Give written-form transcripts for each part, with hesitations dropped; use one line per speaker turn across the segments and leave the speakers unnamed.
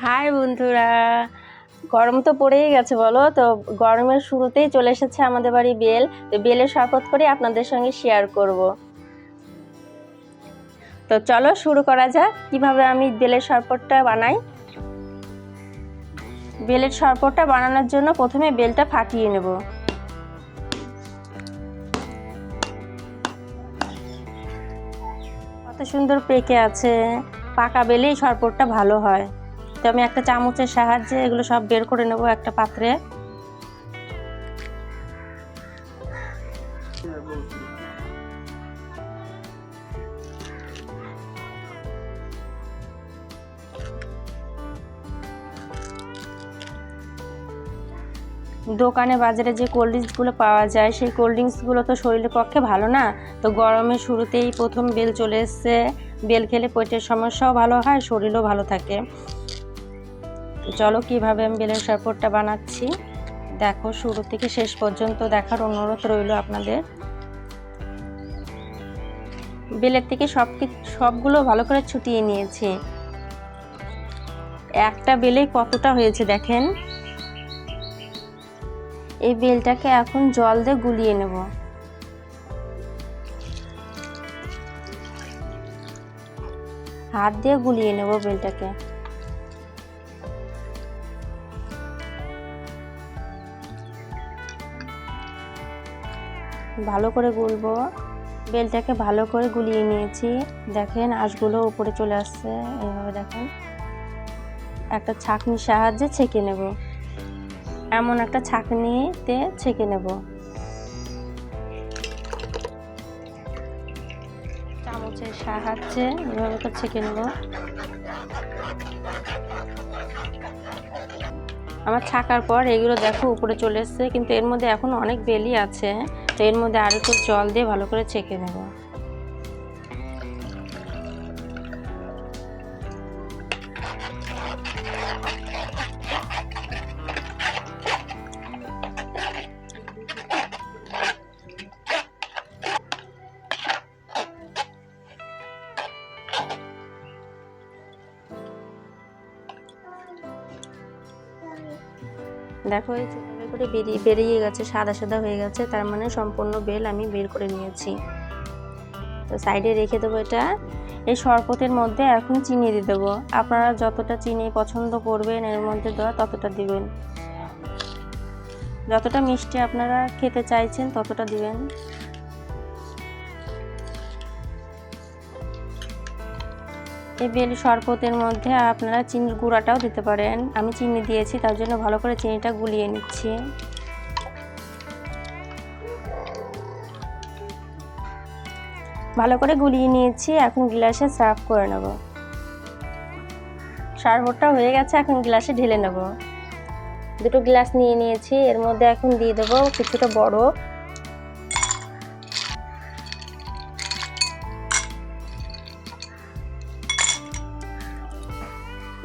High বন্ধুরা, গরম তো পড়েই গেছে বলো তো। গরমের শুরুতেই চলে এসেছে আমাদের বাড়ি বেল। তো বেলের শরবত করে আপনাদের সঙ্গে শেয়ার করব। তো চলো শুরু করা যাক কিভাবে আমি বেলের শরবতটা বানাই। বেলের শরবতটা বানানোর জন্য প্রথমে বেলটা ফাটিয়ে নেব। কত সুন্দর পেকে আছে, পাকা বেলেই শরবতটা ভালো হয়। তো আমি একটা চামচের সাহায্যে এগুলো সব বের করে নেব একটা পাত্রে। দোকানে বাজারে যে কোল্ড ড্রিঙ্কসগুলো পাওয়া যায় সেই কোল্ড ড্রিঙ্কসগুলো তো শরীরের পক্ষে ভালো না। তো গরমের শুরুতেই প্রথম বেল চলে এসছে। বেল খেলে পেটের সমস্যাও ভালো হয়, শরীরও ভালো থাকে। চলো কিভাবে আমি বেলের শরবতটা বানাচ্ছি দেখো, শুরু থেকে শেষ পর্যন্ত দেখার অনুরোধ রইল আপনাদের। বেলের থেকে সবগুলো ভালো করে ছুটিয়ে নিয়েছি। একটা বেলেই কতটা হয়েছে দেখেন। এই বেলটাকে এখন জল দিয়ে গুলিয়ে নেব। হাত দিয়ে গুলিয়ে নেব বেলটাকে। ভালো করে গুলবো। বেলটাকে ভালো করে গুলিয়ে নিয়েছি। দেখেন আঁশগুলো উপরে চলে আসছে। এইভাবে দেখেন একটা ছাঁকনির সাহায্যে ছেঁকে নেব। এমন একটা ছাঁকনিতে ছেঁকে নেব। চামচের সাহায্যে এভাবে করে ছেঁকে নেব। আমার ছাকার পর এগুলো দেখো উপরে চলে এসছে, কিন্তু এর মধ্যে এখন অনেক বেলি আছে। তো এর মধ্যে আরো একটু জল দিয়ে ভালো করে ছেঁকে নেব। দেখো এই ছোটো করে বেরিয়ে গেছে, সাদা সাদা হয়ে গেছে, তার মানে সম্পূর্ণ বেল আমি বের করে নিয়েছি। তো সাইডে রেখে দেবো এটা। এই শরবতের মধ্যে এখন চিনি দিয়ে দেবো। আপনারা যতটা চিনি পছন্দ করবেন এর মধ্যে দেওয়া ততটা দিবেন। যতটা মিষ্টি আপনারা খেতে চাইছেন ততটা দিবেন। এই বেল শরবতের মধ্যে আপনারা চিনির গুঁড়াটাও দিতে পারেন। আমি চিনি দিয়েছি, তার জন্য ভালো করে চিনিটা গুলিয়ে নিচ্ছি। ভালো করে গুলিয়ে নিয়েছি, এখন গ্লাসে সার্ভ করে নেব। শরবতটা হয়ে গেছে, এখন গ্লাসে ঢেলে নেব। দুটো গ্লাস নিয়ে নিয়েছি, এর মধ্যে এখন দিয়ে দেবো কিছুটা বরফ।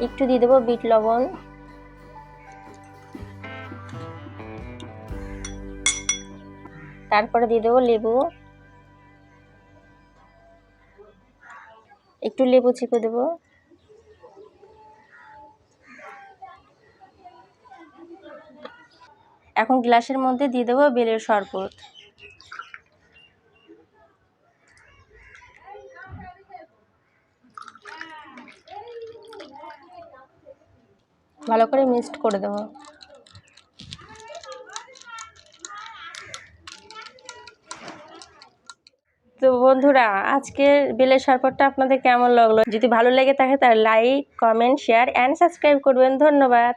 একটু দিয়ে দেবো বিট লবণ। তারপরে দিয়ে দেবো লেবু। একটু লেবু চিপে দেবো। এখন গ্লাসের মধ্যে দিয়ে দেবো বেলের শরবত। ভালো করে মিক্সড করে দেবো। তো বন্ধুরা, আজকের বেলের শরবতটা আপনাদের কেমন লাগলো? যদি ভালো লেগে থাকে তাহলে like, comment, share and subscribe করবেন। ধন্যবাদ।